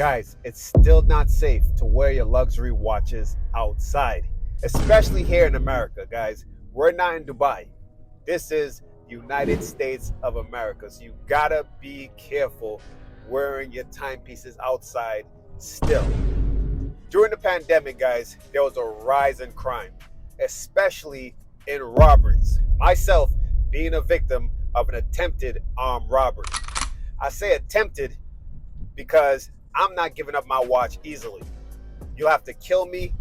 Guys, it's still not safe to wear your luxury watches outside, especially here in America, guys. We're not in Dubai. This is the United States of America. So you gotta be careful wearing your timepieces outside still. During the pandemic, guys, there was a rise in crime, especially in robberies. Myself being a victim of an attempted armed robbery. I say attempted because I'm not giving up my watch easily. You'll have to kill me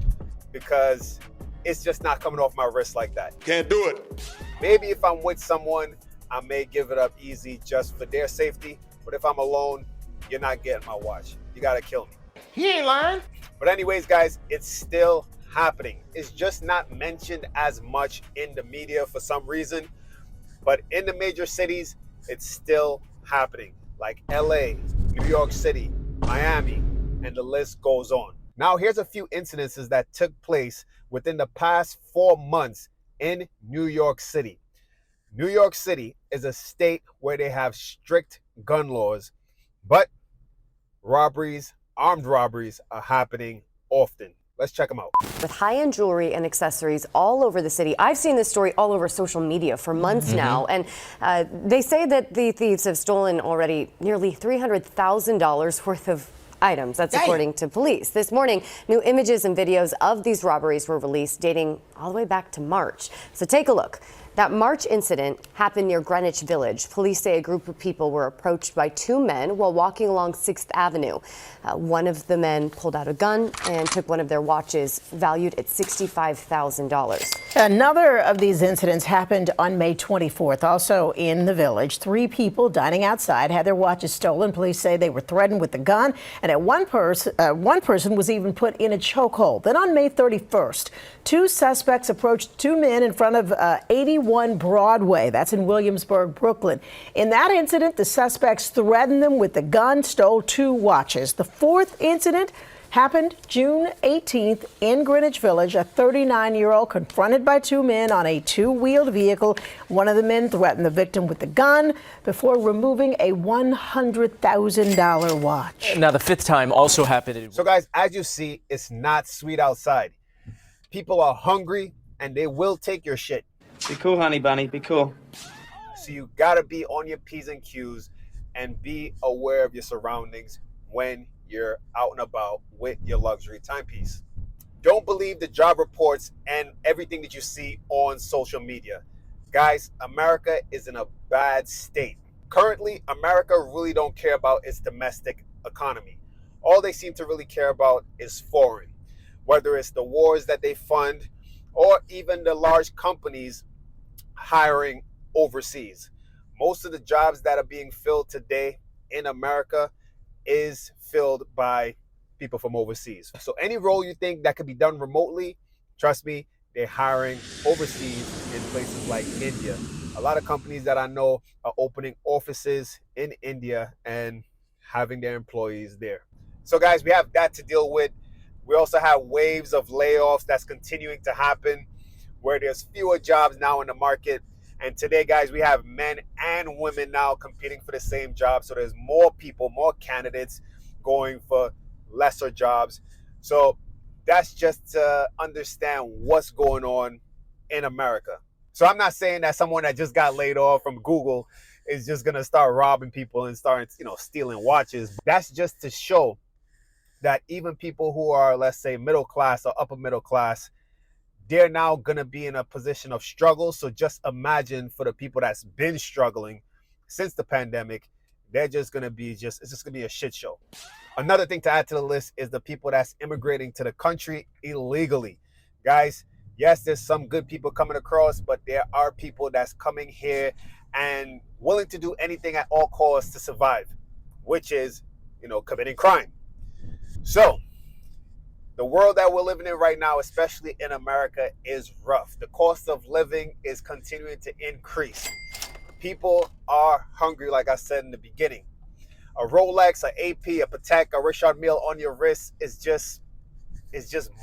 because it's just not coming off my wrist like that. Can't do it. Maybe if I'm with someone, I may give it up easy just for their safety. But if I'm alone, you're not getting my watch. You gotta kill me. He ain't lying. But anyways, guys, it's still happening. It's just not mentioned as much in the media for some reason. But in the major cities, it's still happening. Like LA, New York City, Miami, and the list goes on. Now, here's a few incidences that took place within the past 4 months in New York City. New York City is a state where they have strict gun laws, but robberies, armed robberies are happening often. Let's check them out. With high-end jewelry and accessories all over the city. I've seen this story all over social media for months now, and they say that the thieves have stolen already nearly $300,000 worth of items. That's according to police. This morning, new images and videos of these robberies were released dating all the way back to March. So take a look. That March incident happened near Greenwich Village. Police say a group of people were approached by two men while walking along 6th Avenue. One of the men pulled out a gun and took one of their watches valued at $65,000. Another of these incidents happened on May 24th, also in the village. 3 people dining outside had their watches stolen. Police say they were threatened with a gun, and at one person was even put in a chokehold. Then on May 31st, 2 suspects approached 2 men in front of 81 Broadway. That's in Williamsburg, Brooklyn. In that incident, the suspects threatened them with the gun, stole 2 watches. The 4th incident happened June 18th in Greenwich Village. A 39-year-old confronted by 2 men on a 2-wheeled vehicle. One of the men threatened the victim with the gun before removing a $100,000 watch. Now, the 5th time also happened. So, guys, as you see, it's not sweet outside. People are hungry, and they will take your shit. Be cool, honey bunny. Be cool. So you gotta be on your P's and Q's and be aware of your surroundings when you're out and about with your luxury timepiece. Don't believe the job reports and everything that you see on social media. Guys, America is in a bad state. Currently, America really don't care about its domestic economy. All they seem to really care about is foreign, whether it's the wars that they fund or even the large companies hiring overseas. Most of the jobs that are being filled today in America is filled by people from overseas. So any role you think that could be done remotely, trust me, they're hiring overseas in places like India. A lot of companies that I know are opening offices in India and having their employees there. So guys, we have that to deal with. We also have waves of layoffs that's continuing to happen, where there's fewer jobs now in the market. And today, guys, we have men and women now competing for the same job. So there's more people, more candidates going for lesser jobs. So that's just to understand what's going on in America. So I'm not saying that someone that just got laid off from Google is just going to start robbing people and start, stealing watches. That's just to show that even people who are, let's say, middle class or upper middle class, they're now going to be in a position of struggle. So just imagine for the people that's been struggling since the pandemic, they're just going to be it's just going to be a shit show. Another thing to add to the list is the people that's immigrating to the country illegally. Guys, yes, there's some good people coming across, but there are people that's coming here and willing to do anything at all costs to survive, which is, committing crime. So the world that we're living in right now, especially in America, is rough. The cost of living is continuing to increase. People are hungry, like I said in the beginning. A Rolex, a AP, a Patek, a Richard Mille on your wrist is just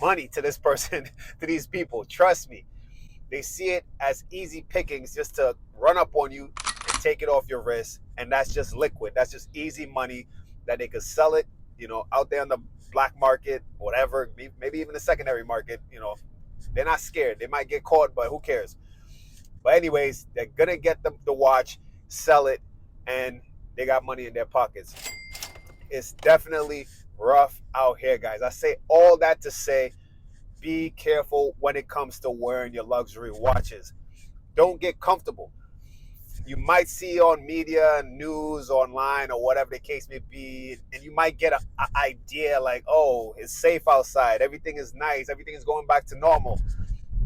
money to this person, to these people. Trust me. They see it as easy pickings just to run up on you and take it off your wrist. And that's just liquid. That's just easy money that they could sell it out there on the black market, whatever, maybe even the secondary market, they're not scared. They might get caught, but who cares? But anyways, they're going to get the watch, sell it, and they got money in their pockets. It's definitely rough out here, guys. I say all that to say, be careful when it comes to wearing your luxury watches. Don't get comfortable. You might see on media, news, online, or whatever the case may be, and you might get an idea like, oh, it's safe outside. Everything is nice. Everything is going back to normal.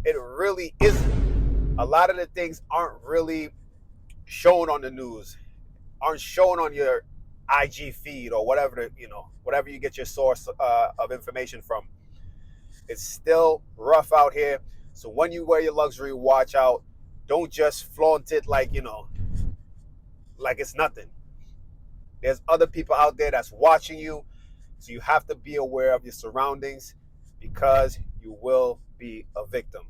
It really isn't. A lot of the things aren't really shown on the news, aren't shown on your IG feed or whatever, whatever you get your source of information from. It's still rough out here. So when you wear your luxury watch out, don't just flaunt it like it's nothing. There's other people out there that's watching you. So you have to be aware of your surroundings because you will be a victim.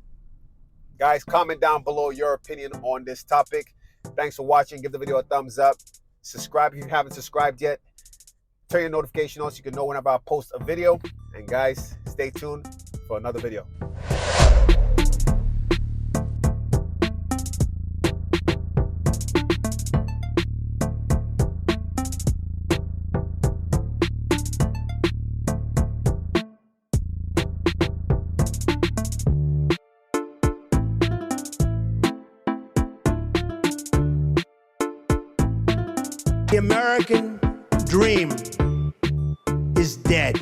Guys, comment down below your opinion on this topic. Thanks for watching. Give the video a thumbs up. Subscribe if you haven't subscribed yet. Turn your notification on so you can know whenever I post a video. And guys, stay tuned for another video. The American dream is dead.